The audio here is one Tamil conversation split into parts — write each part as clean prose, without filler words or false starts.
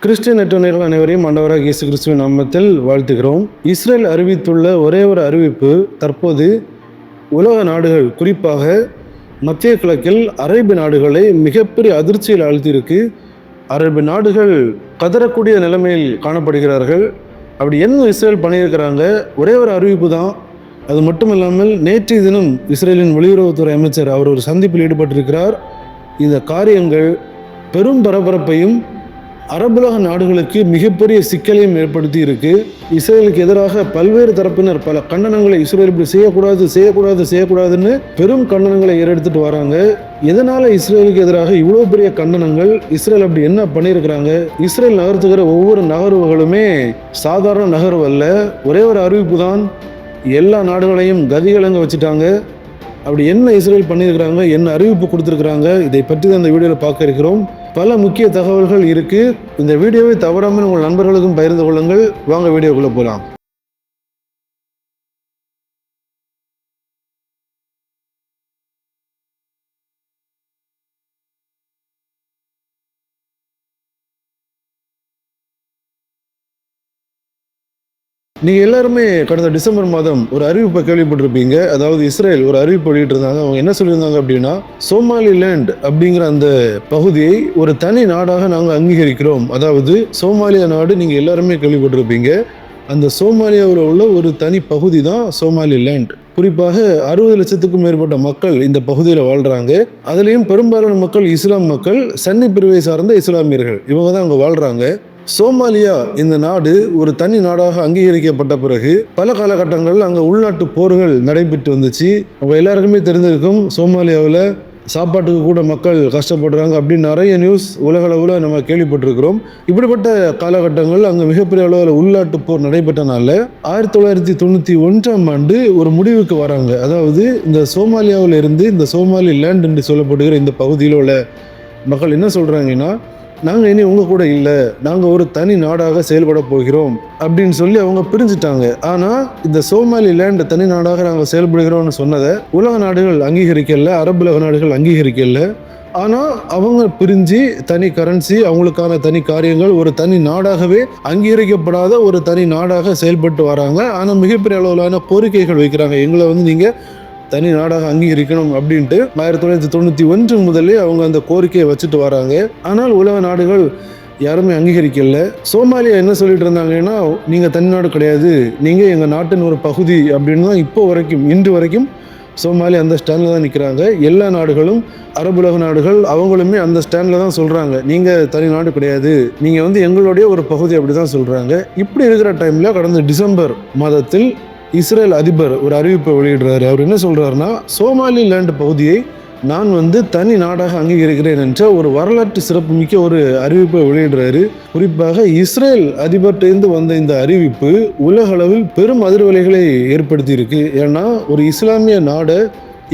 கிறிஸ்டியன் நெற்றோனியர்கள் அனைவரையும் ஆண்டவராக இயேசு கிறிஸ்துவின் நாமத்தில் வாழ்த்துகிறோம். இஸ்ரேல் அறிவித்துள்ள ஒரே ஒரு அறிவிப்பு, தற்போது உலக நாடுகள், குறிப்பாக மத்திய கிழக்கில் அரேபிய நாடுகளை மிகப்பெரிய அதிர்ச்சியில் ஆழ்த்தியிருக்கு. அரேபிய நாடுகள் கதறக்கூடிய நிலைமையில் காணப்படுகிறார்கள். அப்படி என்ன இஸ்ரேல் பண்ணியிருக்கிறாங்க? ஒரே ஒரு அறிவிப்பு தான். அது மட்டும் இல்லாமல் நேற்றைய தினம் இஸ்ரேலின் வெளியுறவுத்துறை அமைச்சர் அவர் ஒரு சந்திப்பில் ஈடுபட்டிருக்கிறார். இந்த காரியங்கள் பெரும் பரபரப்பையும் அரபுலக நாடுகளுக்கு மிகப்பெரிய சிக்கலையும் ஏற்படுத்தி இருக்கு. இஸ்ரேலுக்கு எதிராக பல்வேறு தரப்பினர் பல கண்டனங்களை, இஸ்ரேல் இப்படி செய்யக்கூடாதுன்னு பெரும் கண்டனங்களை ஏறெடுத்துட்டு வராங்க. எதனால இஸ்ரேலுக்கு எதிராக இவ்வளவு பெரிய கண்டனங்கள்? இஸ்ரேல் அப்படி என்ன பண்ணியிருக்கிறாங்க? இஸ்ரேல் நகர்த்துகிற ஒவ்வொரு நகர்வுகளுமே சாதாரண நகர்வு அல்ல. ஒரே ஒரு அறிவிப்பு தான் எல்லா நாடுகளையும் கதிகலங்க வச்சுட்டாங்க. அப்படி என்ன இஸ்ரேல் பண்ணியிருக்கிறாங்க, என்ன அறிவிப்பு கொடுத்துருக்குறாங்க, இதை பற்றி தான் இந்த வீடியோவில் பார்க்க இருக்கிறோம். பல முக்கிய தகவல்கள் இருக்குது. இந்த வீடியோவை தவறாமல் உங்கள் நண்பர்களுக்கும் பகிர்ந்து கொள்ளுங்கள். வாங்க வீடியோக்குள்ளே போகலாம். நீங்கள் எல்லாருமே கடந்த டிசம்பர் மாதம் ஒரு அறிவிப்பை கேள்விப்பட்டிருப்பீங்க. அதாவது இஸ்ரேல் ஒரு அறிவிப்பு வெளியிட்டிருந்தாங்க. அவங்க என்ன சொல்லியிருந்தாங்க அப்படின்னா, சோமாலிலேண்ட் அப்படிங்கிற அந்த பகுதியை ஒரு தனி நாடாக நாங்கள் அங்கீகரிக்கிறோம். அதாவது சோமாலியா நாடு நீங்கள் எல்லாருமே கேள்விப்பட்டிருப்பீங்க. அந்த சோமாலியாவில் உள்ள ஒரு தனி பகுதி தான் சோமாலிலேண்ட். குறிப்பாக 60 லட்சத்துக்கும் மேற்பட்ட மக்கள் இந்த பகுதியில் வாழ்கிறாங்க. அதுலேயும் பெரும்பாலான மக்கள் இஸ்லாம் மக்கள், சன்னி பிரிவை சார்ந்த இஸ்லாமியர்கள், இவங்க தான் அங்கே வாழ்கிறாங்க. சோமாலியா இந்த நாடு ஒரு தனி நாடாக அங்கீகரிக்கப்பட்ட பிறகு பல காலகட்டங்களில் அங்கே உள்நாட்டு போர்கள் நடைபெற்று வந்துச்சு. அவங்க எல்லாருக்குமே தெரிஞ்சிருக்கும், சோமாலியாவில் சாப்பாட்டுக்கு கூட மக்கள் கஷ்டப்படுறாங்க அப்படின்னு நிறைய நியூஸ் உலக அளவில் நம்ம கேள்விப்பட்டிருக்கிறோம். இப்படிப்பட்ட காலகட்டங்கள் அங்கே மிகப்பெரிய அளவில் உள்நாட்டு போர் நடைபெற்றனால 1991ஆம் ஆண்டு ஒரு முடிவுக்கு வராங்க. அதாவது இந்த சோமாலியாவில் இருந்து இந்த சோமாலி லேண்ட் என்று சொல்லப்படுகிற இந்த பகுதியில் உள்ள மக்கள் என்ன சொல்கிறாங்கன்னா, நாங்கள் இனி உங்கள் கூட இல்லை, நாங்கள் ஒரு தனி நாடாக செயல்பட போகிறோம் அப்படின்னு சொல்லி அவங்க பிரிஞ்சுட்டாங்க. ஆனால் இந்த சோமாலி லேண்ட் தனி நாடாக நாங்கள் செயல்படுகிறோம்னு சொன்னதை உலக நாடுகள் அங்கீகரிக்கல, அரபுலக நாடுகள் அங்கீகரிக்கல. ஆனால் அவங்க பிரிஞ்சு தனி கரன்சி, அவங்களுக்கான தனி காரியங்கள், ஒரு தனி நாடாகவே அங்கீகரிக்கப்படாத ஒரு தனி நாடாக செயல்பட்டு வராங்க. ஆனால் மிகப்பெரிய அளவிலான கோரிக்கைகள் வைக்கிறாங்க. எங்களை நீங்கள் தனி நாடாக அங்கீகரிக்கணும் அப்படின்ட்டு 1991 முதலே அவங்க அந்த கோரிக்கையை வச்சுட்டு வராங்க. ஆனால் உலக நாடுகள் யாருமே அங்கீகரிக்கல. சோமாலியா என்ன சொல்லிட்டு இருந்தாங்கன்னா, நீங்கள் தனி நாடு கிடையாது, நீங்கள் எங்கள் நாட்டின் ஒரு பகுதி அப்படின்னு தான் இப்போ வரைக்கும், இன்று வரைக்கும் சோமாலியா அந்த ஸ்டாண்டில் தான் நிற்கிறாங்க. எல்லா நாடுகளும், அரபுலக நாடுகள் அவங்களுமே அந்த ஸ்டாண்டில் தான் சொல்கிறாங்க, நீங்கள் தனி நாடு கிடையாது, நீங்கள் எங்களுடைய ஒரு பகுதி அப்படி தான் சொல்கிறாங்க. இப்படி இருக்கிற டைமில் கடந்த டிசம்பர் மாதத்தில் இஸ்ரேல் அதிபர் ஒரு அறிவிப்பை வெளியிடுறாரு. அவர் என்ன சொல்றாருன்னா, சோமாலி லேண்ட் பகுதியை நான் தனி நாடாக அங்கீகரிக்கிறேன் என்ற ஒரு வரலாற்று சிறப்பு மிக்க ஒரு அறிவிப்பை வெளியிடுறாரு. குறிப்பாக இஸ்ரேல் அதிபர்கிட்டேருந்து வந்த இந்த அறிவிப்பு உலக அளவில் பெரும் அதிர்வலைகளை ஏற்படுத்தி இருக்கு. ஏன்னா ஒரு இஸ்லாமிய நாடை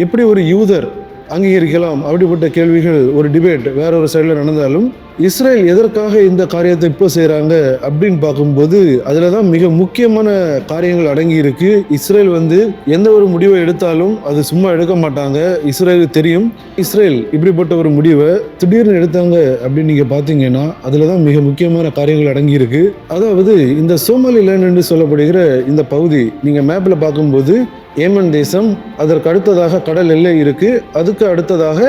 எப்படி ஒரு யூதர் அங்கீகரிக்கலாம் அப்படிப்பட்ட கேள்விகள், ஒரு டிபேட் வேற ஒரு சைடில் நடந்தாலும், இஸ்ரேல் எதற்காக இந்த காரியத்தை இப்போ செய்கிறாங்க அப்படின்னு பார்க்கும்போது அதில் தான் மிக முக்கியமான காரியங்கள் அடங்கி இருக்கு. இஸ்ரேல் எந்த ஒரு முடிவை எடுத்தாலும் அது சும்மா எடுக்க மாட்டாங்க. இஸ்ரேலுக்கு தெரியும், இஸ்ரேல் இப்படிப்பட்ட ஒரு முடிவை திடீர்னு எடுத்தாங்க அப்படின்னு நீங்கள் பார்த்தீங்கன்னா அதில் தான் மிக முக்கியமான காரியங்கள் அடங்கி இருக்கு. அதாவது இந்த சோமாலி லேண்ட் என்று சொல்லப்படுகிற இந்த பகுதி நீங்கள் மேப்பில் பார்க்கும்போது ஏமன் தேசம், அதற்கு அடுத்ததாக கடல் எல்லை இருக்கு, அதுக்கு அடுத்ததாக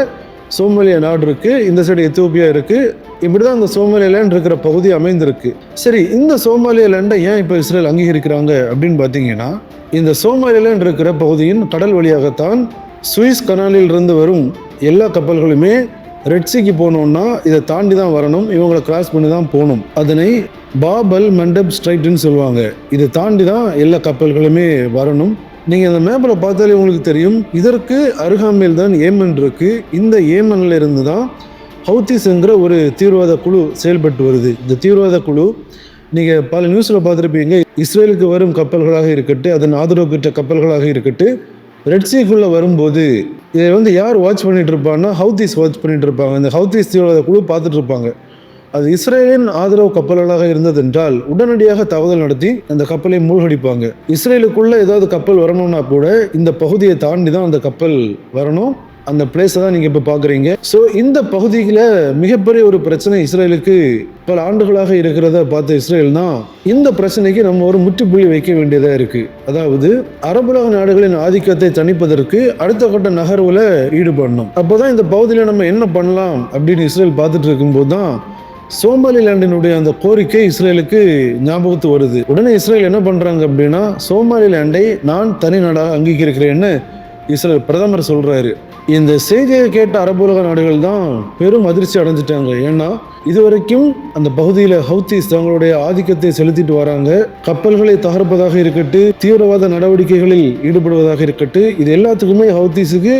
சோமாலியா நாடு இருக்கு, இந்த சைடு எத்தியோப்பியா இருக்கு. இப்படிதான் இந்த சோமாலியா லேண்ட் இருக்கிற பகுதி அமைந்திருக்கு. சரி, இந்த சோமாலியா லேண்டை ஏன் இப்போ இஸ்ரேல் அங்கீகரிக்கிறாங்க அப்படின்னு பார்த்தீங்கன்னா, இந்த சோமாலியா லேண்ட் இருக்கிற பகுதியின் கடல் வழியாகத்தான் சுவிஸ் கனாலில் இருந்து வரும் எல்லா கப்பல்களுமே ரெட்சிக்கு போகணும்னா இதை தாண்டி தான் வரணும், இவங்களை கிராஸ் பண்ணி தான் போகணும். அதனை பாப் அல் மண்டப் ஸ்ட்ரைட்னு சொல்லுவாங்க. இதை தாண்டி தான் எல்லா கப்பல்களுமே வரணும். நீங்கள் இந்த மேப்பில் பார்த்தாலே உங்களுக்கு தெரியும், இதற்கு அருகாமையில் தான் ஏமன் இருக்கு. இந்த ஏமனில் இருந்து தான் ஹவுத்திஸ் என்கிற ஒரு தீவிரவாத குழு செயல்பட்டு வருது. இந்த தீவிரவாத குழு நீங்கள் பல நியூஸில் பார்த்துருப்பீங்க. இஸ்ரேலுக்கு வரும் கப்பல்களாக இருக்கட்டும், அதன் ஆதரவு பெற்ற கப்பல்களாக இருக்கட்டும், ரெட்சிக்குள்ளே வரும்போது இதை யார் வாட்ச் பண்ணிட்டு இருப்பாங்கன்னா, ஹவுத்திஸ் வாட்ச் பண்ணிட்டு இருப்பாங்க. இந்த ஹவுத்திஸ் தீவிரவாத குழு பார்த்துட்டு இருப்பாங்க. அது இஸ்ரேலின் ஆதரவு கப்பல்களாக இருந்ததென்றால் உடனடியாக தாக்குதல் நடத்தி அந்த கப்பலை மூழ்கடிப்பாங்க. இஸ்ரேலுக்குள்ள ஏதாவது கப்பல் வரணும்னா கூட இந்த பகுதியை தாண்டி தான் அந்த கப்பல் வரணும். அந்த பிளேஸை தான் நீங்கள் இப்போ பார்க்குறீங்க. ஸோ இந்த பகுதியில் மிகப்பெரிய ஒரு பிரச்சனை இஸ்ரேலுக்கு பல ஆண்டுகளாக இருக்கிறத பார்த்த இஸ்ரேல் தான் இந்த பிரச்சனைக்கு நம்ம ஒரு முற்றுப்புள்ளி வைக்க வேண்டியதாக இருக்குது. அதாவது அரபுலக நாடுகளின் ஆதிக்கத்தை தணிப்பதற்கு அடுத்த கட்ட நகர்வில் ஈடுபடணும். அப்போ தான் இந்த பகுதியில் நம்ம என்ன பண்ணலாம் அப்படின்னு இஸ்ரேல் பார்த்துட்டு இருக்கும்போது தான் சோமாலிலாண்டினுடைய அந்த கோரிக்கை இஸ்ரேலுக்கு ஞாபகத்து வருது. உடனே இஸ்ரேல் என்ன பண்ணுறாங்க அப்படின்னா, சோமாலிலாண்டை நான் தனி நாடாக அங்கீகரிக்கிறேன்னு இஸ்ரேல் பிரதமர் சொல்கிறாரு. இந்த செய்தியை கேட்ட அரபுலக நாடுகள் தான் பெரும் அதிர்ச்சி அடைஞ்சிட்டாங்க. ஏன்னா இதுவரைக்கும் அந்த பகுதியில் ஹவுத்தீஸ் தங்களுடைய ஆதிக்கத்தை செலுத்திட்டு வராங்க. கப்பல்களை தகர்ப்பதாக இருக்கட்டும், தீவிரவாத நடவடிக்கைகளில் ஈடுபடுவதாக இருக்கட்டும், இது எல்லாத்துக்குமே ஹவுத்தீஸுக்கு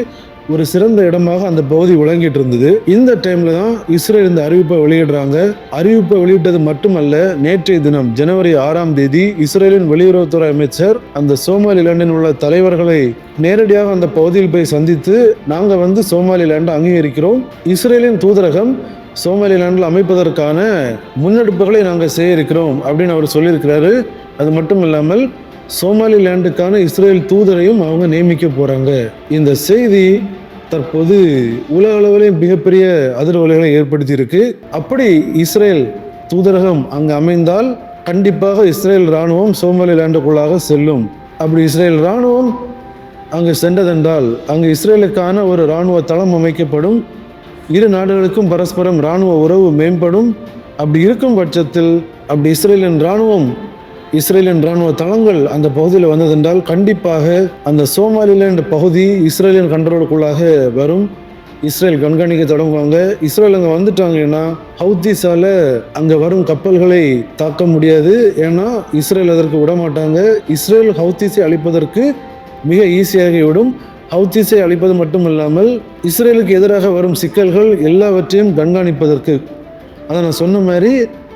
ஒரு சிறந்த இடமாக அந்த பகுதி விளங்கிட்டு இருந்தது. இந்த டைம்ல தான் இஸ்ரேல் இந்த அறிவிப்பை வெளியிடுறாங்க. அறிவிப்பை வெளியிட்டது மட்டுமல்ல, நேற்றைய தினம் ஜனவரி 6ஆம் தேதி இஸ்ரேலின் வெளியுறவுத்துறை அமைச்சர் அந்த சோமாலிலாண்டில் உள்ள தலைவர்களை நேரடியாக அந்த பகுதியில் போய் சந்தித்து, நாங்கள் சோமாலிலாண்டை அங்கீகரிக்கிறோம், இஸ்ரேலின் தூதரகம் சோமாலிலாண்டில் அமைப்பதற்கான முன்னெடுப்புகளை நாங்கள் செய்ய இருக்கிறோம் அப்படின்னு அவர் சொல்லியிருக்கிறாரு. அது மட்டும் இல்லாமல் சோமாலிலாண்டுக்கான இஸ்ரேல் தூதரையும் அவங்க நியமிக்க போறாங்க. இந்த செய்தி தற்போது உலக அளவிலே மிகப்பெரிய அதிர்வலைகளை ஏற்படுத்தி இருக்கு. அப்படி இஸ்ரேல் தூதரகம் அங்கு அமைந்தால் கண்டிப்பாக இஸ்ரேல் இராணுவம் சோமாலிலாண்டுக்குள்ளாக செல்லும். அப்படி இஸ்ரேல் இராணுவம் அங்கு சென்றதென்றால் அங்கு இஸ்ரேலுக்கான ஒரு இராணுவ தளம் அமைக்கப்படும். இரு நாடுகளுக்கும் பரஸ்பரம் இராணுவ உறவு மேம்படும். அப்படி இருக்கும் பட்சத்தில் அப்படி இஸ்ரேலின் இராணுவ தளங்கள் அந்த பகுதியில் வந்ததென்றால் கண்டிப்பாக அந்த சோமாலிலாண்ட் பகுதி இஸ்ரேலின் கண்ட்ரோலுக்குள்ளாக வரும். இஸ்ரேல் கண்காணிக்க தொடங்குவாங்க. இஸ்ரேல் அங்கே வந்துட்டாங்கன்னா ஹவுத்தீஸால அங்கே வரும் கப்பல்களை தாக்க முடியாது. ஏன்னா இஸ்ரேல் அதற்கு விடமாட்டாங்க. இஸ்ரேல் ஹவுத்தீஸை அழிப்பதற்கு மிக ஈஸியாகிவிடும். ஹவுத்தீஸை அழிப்பது மட்டும் இல்லாமல் இஸ்ரேலுக்கு எதிராக வரும் சிக்கல்கள் எல்லாவற்றையும் கண்காணிப்பதற்கு, அதை நான் சொன்ன மாதிரி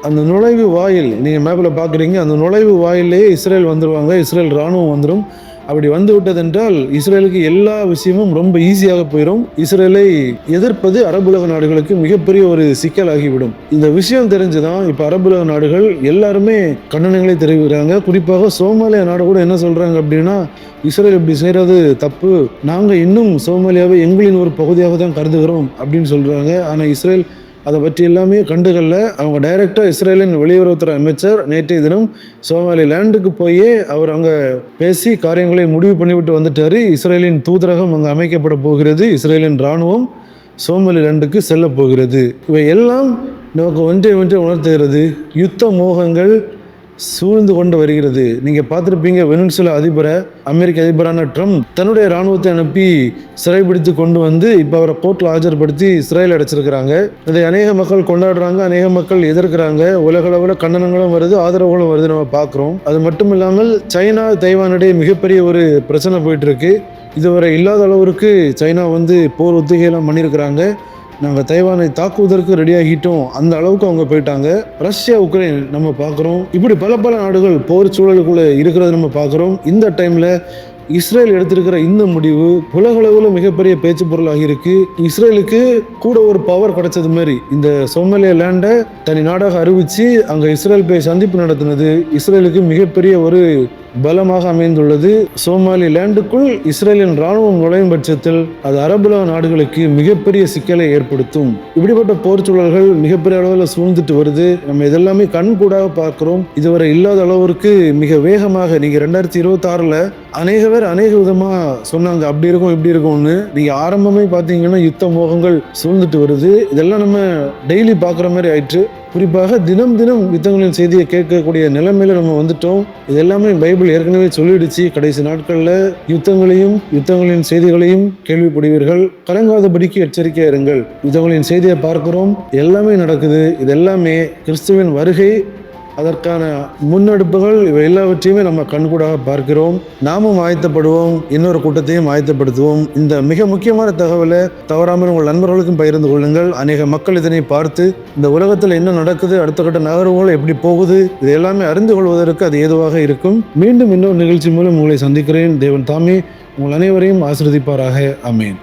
அந்த நுழைவு வாயில் நீங்கள் மேப்பில் பார்க்குறீங்க, அந்த நுழைவு வாயிலேயே இஸ்ரேல் வந்துடுவாங்க. இஸ்ரேல் இராணுவம் வந்துடும். அப்படி வந்து விட்டதென்றால் இஸ்ரேலுக்கு எல்லா விஷயமும் ரொம்ப ஈஸியாக போயிடும். இஸ்ரேலை எதிர்ப்பது அரபுலக நாடுகளுக்கு மிகப்பெரிய ஒரு சிக்கலாகிவிடும். இந்த விஷயம் தெரிஞ்சுதான் இப்போ அரபுலக நாடுகள் எல்லாருமே கண்டனங்களை தெரிவிக்கிறாங்க. குறிப்பாக சோமாலியா நாடு கூட என்ன சொல்கிறாங்க அப்படின்னா, இஸ்ரேல் இப்படி செய்கிறது தப்பு, நாங்கள் இன்னும் சோமாலியாவை எங்களின் ஒரு பகுதியாக தான் கருதுகிறோம் அப்படின்னு சொல்கிறாங்க. ஆனால் இஸ்ரேல் அதை பற்றி எல்லாமே கண்டுகள்ல. அவங்க டைரக்டாக இஸ்ரேலின் வெளியுறவுத்துறை அமைச்சர் நேற்றைய தினம் சோமாலிலாண்டுக்கு போய் அவர் அங்கே பேசி காரியங்களை முடிவு பண்ணிவிட்டு வந்துட்டாரு. இஸ்ரேலின் தூதரகம் அங்கே அமைக்கப்பட போகிறது. இஸ்ரேலின் இராணுவம் சோமாலிலாண்டுக்கு செல்ல போகிறது. இவை எல்லாம் நமக்கு ஒன்றை உணர்த்துகிறது. யுத்த மோகங்கள் சூழ்ந்து கொண்டு வருகிறது. நீங்கள் பார்த்துருப்பீங்க, வெனிசுலா அதிபரை அமெரிக்க அதிபரான ட்ரம்ப் தன்னுடைய இராணுவத்தை அனுப்பி சிறைப்பிடித்து கொண்டு வந்து இப்போ அவரை கோர்ட்டில் ஆஜர்படுத்தி இஸ்ரேல் அடைச்சிருக்கிறாங்க. இதை அநேக மக்கள் கொண்டாடுறாங்க, அநேக மக்கள் எதிர்க்கிறாங்க. உலக அளவில் கண்டனங்களும் வருது, ஆதரவுகளும் வருது, நம்ம பார்க்குறோம். அது மட்டும் இல்லாமல் சைனா தைவானிடையே மிகப்பெரிய ஒரு பிரச்சனை போயிட்டு இருக்கு. இதுவரை இல்லாத அளவிற்கு சைனா போர் ஒத்திகையெல்லாம் பண்ணியிருக்கிறாங்க. நாங்கள் தைவானை தாக்குவதற்கு ரெடியாகிட்டோம், அந்த அளவுக்கு அவங்க போயிட்டாங்க. ரஷ்யா உக்ரைன் நம்ம பார்க்குறோம். இப்படி பல நாடுகள் போர் சூழலுக்குள்ளே இருக்கிறத நம்ம பார்க்குறோம். இந்த டைமில் இஸ்ரேல் எடுத்திருக்கிற இந்த முடிவு உலகளவில் மிகப்பெரிய பேச்சு பொருளாகி இருக்கு. இஸ்ரேலுக்கு கூட ஒரு பவர் கிடைச்சது மாதிரி இந்த சோமாலிலாண்டை தனி நாடாக அறிவிச்சு அங்கே இஸ்ரேல் போய் சந்திப்பு நடத்தினது இஸ்ரேலுக்கு மிகப்பெரிய ஒரு பலமாக அமைந்துள்ளது. சோமாலிலாண்டுக்குள் இஸ்ரேலின் இராணுவம் நுழையும் பட்சத்தில் அது அரபுலக நாடுகளுக்கு மிகப்பெரிய சிக்கலை ஏற்படுத்தும். இப்படிப்பட்ட போர் சூழல்கள் மிகப்பெரிய அளவில் சூழ்ந்துட்டு வருது. நம்ம இதெல்லாமே கண் கூடாக பார்க்கிறோம். இதுவரை இல்லாத அளவிற்கு மிக வேகமாக நீங்க 2026 அநேக விதமா சொன்னாங்க, அப்படி இருக்கும் இப்படி இருக்கும்னு. நீங்க ஆரம்பமே பார்த்தீங்கன்னா யுத்த மோகங்கள் சூழ்ந்துட்டு வருது. இதெல்லாம் நம்ம டெய்லி பார்க்குற மாதிரி ஆயிடுச்சு. குறிப்பாக தினம் யுத்தங்களின் செய்தியை கேட்கக்கூடிய நிலைமையில நம்ம வந்துட்டோம். இது எல்லாமே பைபிள் ஏற்கனவே சொல்லிடுச்சு. கடைசி நாட்களில் யுத்தங்களின் செய்திகளையும் கேள்விப்படுவீர்கள், கலங்காதபடிக்கு எச்சரிக்கையா இருங்கள். யுத்தங்களின் செய்தியை பார்க்கிறோம், எல்லாமே நடக்குது. இது எல்லாமே கிறிஸ்துவின் வருகை, அதற்கான முன்னெடுப்புகள், இவை எல்லாவற்றையுமே நம்ம கண்கூடாக பார்க்கிறோம். நாமும் ஆயத்தப்படுவோம், இன்னொரு கூட்டத்தையும் ஆயத்தப்படுத்துவோம். இந்த மிக முக்கியமான தகவலை தவறாமல் உங்கள் நண்பர்களுக்கும் பகிர்ந்து கொள்ளுங்கள். அநேக மக்கள் இதனை பார்த்து இந்த உலகத்தில் என்ன நடக்குது, அடுத்த கட்ட நகர்வுகள் எப்படி போகுது, இது எல்லாமே அறிந்து கொள்வதற்கு அது ஏதுவாக இருக்கும். மீண்டும் இன்னொரு நிகழ்ச்சி மூலம் உங்களை சந்திக்கிறேன். தேவன் தாமே உங்கள் அனைவரையும் ஆசீர்வதிப்பாராக. ஆமென்.